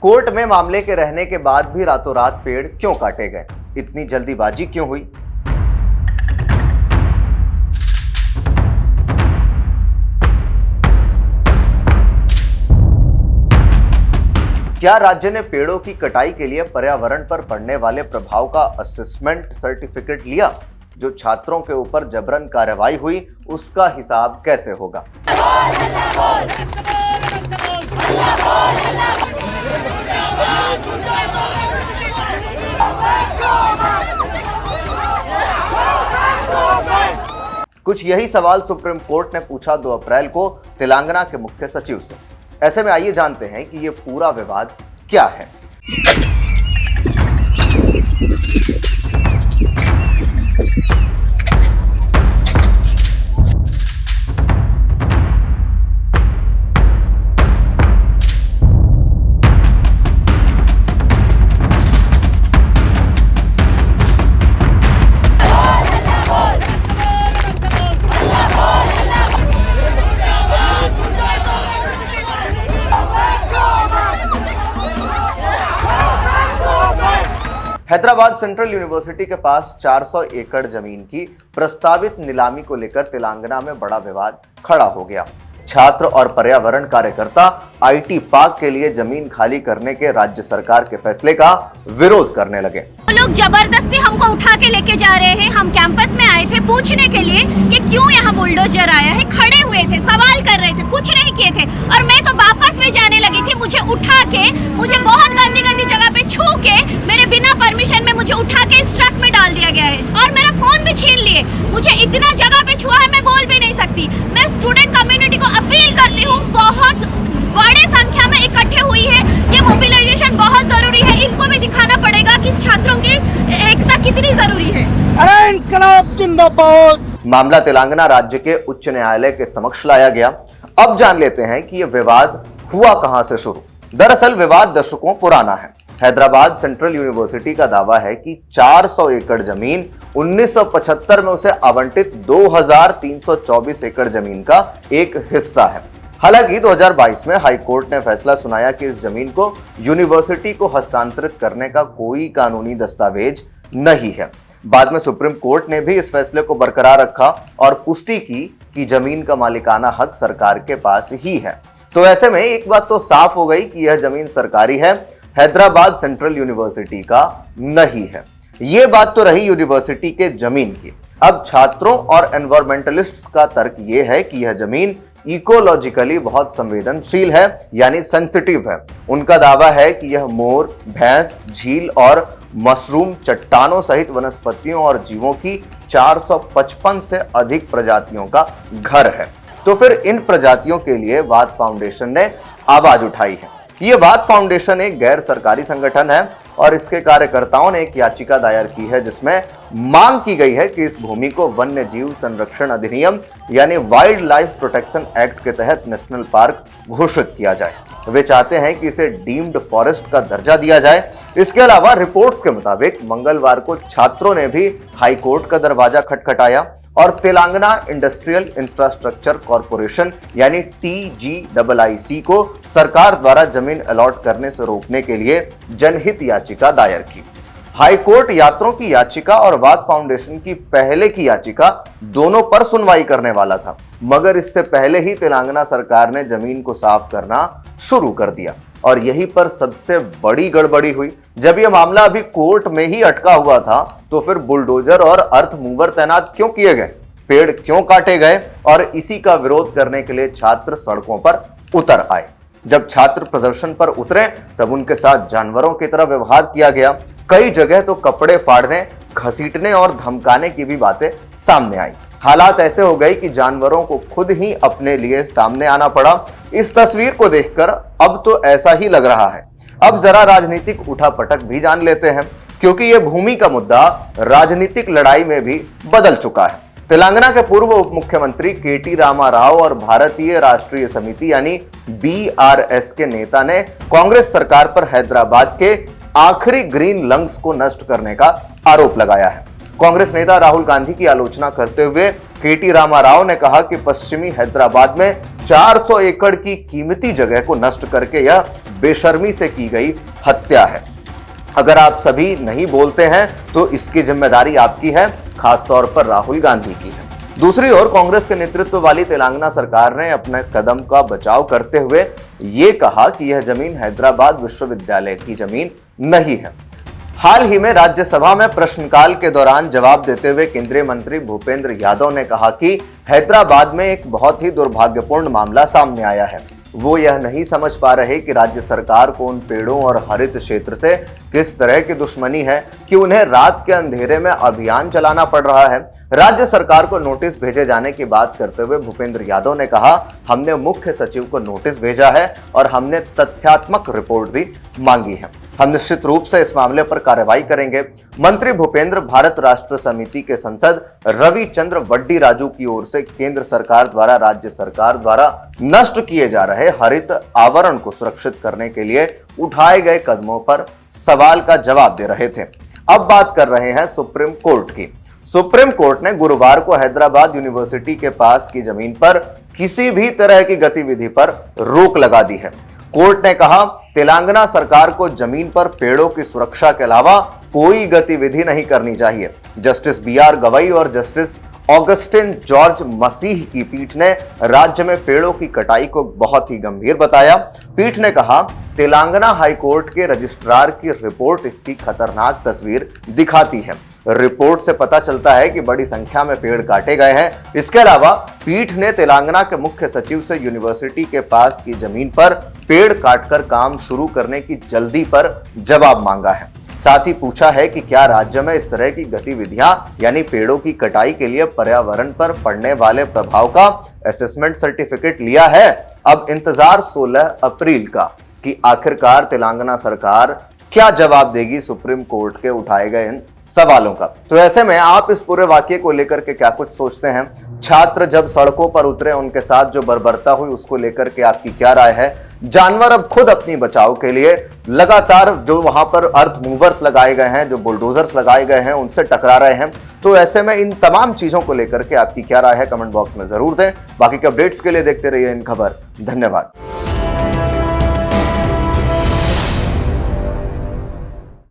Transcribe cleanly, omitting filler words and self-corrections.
Court में मामले के रहने के बाद भी रातों रात पेड़ क्यों काटे गए? इतनी जल्दीबाजी क्यों हुई? क्या राज्य ने पेड़ों की कटाई के लिए पर्यावरण पर पड़ने वाले प्रभाव का असेसमेंट सर्टिफिकेट लिया? जो छात्रों के ऊपर जबरन कार्रवाई हुई उसका हिसाब कैसे होगा? कुछ यही सवाल सुप्रीम कोर्ट ने पूछा 2 अप्रैल को तेलंगाना के मुख्य सचिव से। ऐसे में आइए जानते हैं कि ये पूरा विवाद क्या है। हैदराबाद सेंट्रल यूनिवर्सिटी के पास 400 एकड़ जमीन की प्रस्तावित नीलामी को लेकर तेलंगाना में बड़ा विवाद खड़ा हो गया। छात्र और पर्यावरण कार्यकर्ता आईटी पार्क के लिए जमीन खाली करने के राज्य सरकार के फैसले का विरोध करने लगे। वो लोग जबरदस्ती हमको उठा के लेके जा रहे हैं। हम कैंपस में आए थे पूछने के लिए कि क्यों यहाँ बुलडोजर आया है। खड़े हुए थे, सवाल कर रहे थे, कुछ नहीं किए थे और मैं तो वापस में जाने लगी थी। मुझे उठा के, मुझे बहुत गंदी गंदी जगह पे छू के, मेरे बिना परमिशन में मुझे उठा के इस ट्रक में डाल दिया गया है और मेरा फोन भी छीन लिए। मुझे इतना जगह पे छुआ है मैं बोल भी नहीं सकती। मैं स्टूडेंट कम्युनिटी को अपील करती हूँ, बहुत बड़े संख्या में इकट्ठे हुई है, ये मोबिलाइजेशन बहुत जरूरी है। इनको भी दिखाना पड़ेगा कि छात्रों की एकता कितनी जरूरी है। अरे इनकलाब जिंदाबाद। मामला तेलंगाना राज्य के उच्च न्यायालय के समक्ष लाया गया। अब जान लेते हैं कि यह विवाद हुआ कहां से शुरू। दरअसल विवाद दशकों पुराना है। हैदराबाद सेंट्रल यूनिवर्सिटी का दावा है कि 400 एकड़ जमीन 1975 में उसे आवंटित 2324 एकड़ जमीन का एक हिस्सा है। हालांकि 2022 में हाई कोर्ट ने फैसला सुनाया कि इस जमीन को यूनिवर्सिटी को हस्तांतरित करने का कोई कानूनी दस्तावेज नहीं है। बाद में सुप्रीम कोर्ट ने भी इस फैसले को बरकरार रखा और पुष्टि की कि जमीन का मालिकाना हक सरकार के पास ही है। तो ऐसे में एक बात तो साफ हो गई कि यह जमीन सरकारी है, हैदराबाद सेंट्रल यूनिवर्सिटी का नहीं है। यह बात तो रही यूनिवर्सिटी के जमीन की। अब छात्रों और एनवायरमेंटलिस्ट्स का तर्क यह है कि यह जमीन इकोलॉजिकली बहुत संवेदनशील है, यानी सेंसिटिव है। उनका दावा है कि यह मोर, भैंस, झील और मशरूम, चट्टानों सहित वनस्पतियों और जीवों की 455 से अधिक प्रजातियों का घर है। तो फिर इन प्रजातियों के लिए वाद फाउंडेशन ने आवाज उठाई है। ये वाद फाउंडेशन एक गैर सरकारी संगठन है और इसके कार्यकर्ताओं ने एक याचिका दायर की है जिसमें मांग की गई है कि इस भूमि को वन्य जीव संरक्षण अधिनियम यानी वाइल्ड लाइफ प्रोटेक्शन एक्ट के तहत नेशनल पार्क घोषित किया जाए। वे चाहते हैं कि इसे डीम्ड फॉरेस्ट का दर्जा दिया जाए। इसके अलावा रिपोर्ट्स के मुताबिक मंगलवार को छात्रों ने भी हाई कोर्ट का दरवाजा खटखटाया और तेलंगाना इंडस्ट्रियल इंफ्रास्ट्रक्चर कॉरपोरेशन यानी TGIIC को सरकार द्वारा जमीन अलॉट करने से रोकने के लिए जनहित याचिका दायर की। हाई कोर्ट यात्रियों की याचिका और वाद फाउंडेशन की पहले की याचिका दोनों पर सुनवाई करने वाला था, मगर इससे पहले ही तेलंगाना सरकार ने जमीन को साफ करना शुरू कर दिया और यहीं पर सबसे बड़ी गड़बड़ी हुई। जब यह मामला अभी कोर्ट में ही अटका हुआ था तो फिर बुलडोजर और अर्थ मूवर तैनात क्यों किए गए, पेड़ क्यों काटे गए और इसी का विरोध करने के लिए छात्र सड़कों पर उतर आए। जब छात्र प्रदर्शन पर उतरे तब उनके साथ जानवरों की तरह व्यवहार किया गया। कई जगह तो कपड़े फाड़ने, घसीटने और धमकाने की भी बातें सामने आई। हालात ऐसे हो गए कि जानवरों को खुद ही अपने लिए सामने आना पड़ा। इस तस्वीर को देखकर अब तो ऐसा ही लग रहा है। अब जरा राजनीतिक उठापटक भी जान लेते हैं, क्योंकि यह भूमि का मुद्दा राजनीतिक लड़ाई में भी बदल चुका है। तेलंगाना के पूर्व उप मुख्यमंत्री KT रामाराव और भारतीय राष्ट्रीय समिति यानी BRS के नेता ने कांग्रेस सरकार पर हैदराबाद के आखिरी ग्रीन लंग्स को नष्ट करने का आरोप लगाया है। कांग्रेस नेता राहुल गांधी की आलोचना करते हुए केटी रामाराव ने कहा कि पश्चिमी हैदराबाद में 400 एकड़ की कीमती जगह को नष्ट करके यह बेशर्मी से की गई हत्या है। अगर आप सभी नहीं बोलते हैं तो इसकी जिम्मेदारी आपकी है, खासतौर पर राहुल गांधी की है। दूसरी ओर कांग्रेस के नेतृत्व वाली तेलंगाना सरकार ने अपने कदम का बचाव करते हुए यह कहा कि यह जमीन हैदराबाद विश्वविद्यालय की जमीन नहीं है। हाल ही में राज्यसभा में प्रश्नकाल के दौरान जवाब देते हुए केंद्रीय मंत्री भूपेंद्र यादव ने कहा कि हैदराबाद में एक बहुत ही दुर्भाग्यपूर्ण मामला सामने आया है। वो यह नहीं समझ पा रहे कि राज्य सरकार को उन पेड़ों और हरित क्षेत्र से किस तरह की दुश्मनी है कि उन्हें रात के अंधेरे में अभियान चलाना पड़ रहा है। राज्य सरकार को नोटिस भेजे जाने की बात करते हुए भूपेंद्र यादव ने कहा, हमने मुख्य सचिव को नोटिस भेजा है और हमने तथ्यात्मक रिपोर्ट भी मांगी है। हम निश्चित रूप से इस मामले पर कार्रवाई करेंगे। मंत्री भूपेंद्र भारत राष्ट्र समिति के सांसद रविचंद्र वड्डी राजू की ओर से केंद्र सरकार द्वारा राज्य सरकार द्वारा नष्ट किए जा रहे हरित आवरण को सुरक्षित करने के लिए उठाए गए कदमों पर सवाल का जवाब दे रहे थे। अब बात कर रहे हैं सुप्रीम कोर्ट की। सुप्रीम कोर्ट ने गुरुवार को हैदराबाद यूनिवर्सिटी के पास की जमीन पर किसी भी तरह की गतिविधि पर रोक लगा दी है। कोर्ट ने कहा, तेलंगाना सरकार को जमीन पर पेड़ों की सुरक्षा के अलावा कोई गतिविधि नहीं करनी चाहिए। जस्टिस BR गवई और जस्टिस ऑगस्टिन जॉर्ज मसीह की पीठ ने राज्य में पेड़ों की कटाई को बहुत ही गंभीर बताया। पीठ ने कहा, तेलंगाना हाईकोर्ट के रजिस्ट्रार की रिपोर्ट इसकी खतरनाक तस्वीर दिखाती है। रिपोर्ट से पता चलता है कि बड़ी संख्या में पेड़ काटे गए हैं। इसके अलावा पीठ ने तेलंगाना के मुख्य सचिव से यूनिवर्सिटी के पास की जमीन पर पेड़ काटकर काम शुरू करने की जल्दी पर जवाब मांगा है। साथ ही पूछा है कि क्या राज्य में इस तरह की गतिविधियां यानी पेड़ों की कटाई के लिए पर्यावरण पर पड़ने वाले प्रभाव का असेसमेंट सर्टिफिकेट लिया है। अब इंतजार 16 अप्रैल का कि आखिरकार तेलंगाना सरकार क्या जवाब देगी सुप्रीम कोर्ट के उठाए गए इन सवालों का। तो ऐसे में आप इस पूरे वाकये को लेकर के क्या कुछ सोचते हैं? छात्र जब सड़कों पर उतरे, उनके साथ जो बर्बरता हुई, उसको लेकर के आपकी क्या राय है? जानवर अब खुद अपनी बचाव के लिए लगातार जो वहां पर अर्थ मूवर्स लगाए गए हैं, जो बुलडोजर्स लगाए गए हैं, उनसे टकरा रहे हैं। तो ऐसे में इन तमाम चीजों को लेकर के आपकी क्या राय है? कमेंट बॉक्स में जरूर दें। बाकी के अपडेट्स के लिए देखते रहिए इन खबर। धन्यवाद।